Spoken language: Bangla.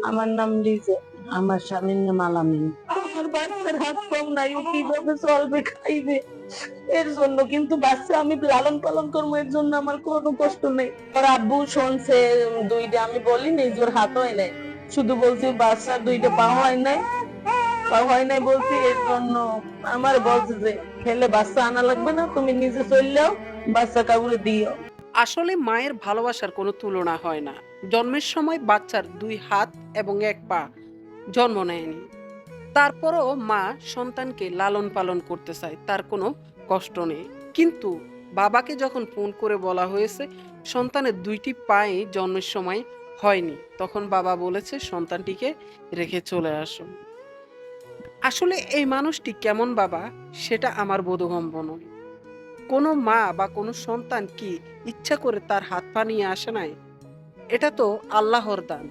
আমার নাম লিজা, আমার স্বামীর নাম আলামিন। আমার বাচ্চার হাত কম নাই, ও কিভাবে চলবে খাইবে এর জন্য, কিন্তু বাচ্চা আমি লালন পালন করবো এর জন্য আমার কোনো কষ্ট নেই। ওর আব্বু শুনছে দুইটা, আমি বলিনি যে ওর হাত হয় নাই, শুধু বলছি বাচ্চার দুইটা পা হয় নাই, পা হয় নাই বলছি এর জন্য। আমার বলছে যে খেলে বাচ্চা আনা লাগবে না, তুমি নিজে চললেও বাচ্চা কাউরে দিও। আসলে মায়ের ভালোবাসার কোনো তুলনা হয় না। জন্মের সময় বাচ্চার ২ হাত এবং ১ পা জন্ম নেয়নি। তারপরও মা সন্তানকে লালন পালন করতে চায়, তার কোনো কষ্ট নেই। কিন্তু বাবাকে যখন ফোন করে বলা হয়েছে সন্তানের ২টি পাই জন্মের সময় হয়নি, তখন বাবা বলেছে সন্তানটিকে রেখে চলে আসুন। আসলে এই মানুষটি কেমন বাবা সেটা আমার বোধগম্য নয়। কোনো মা বা কোনো সন্তান কি ইচ্ছা করে তার হাত পা নিয়ে আসে নাই? এটা তো আল্লাহর দান।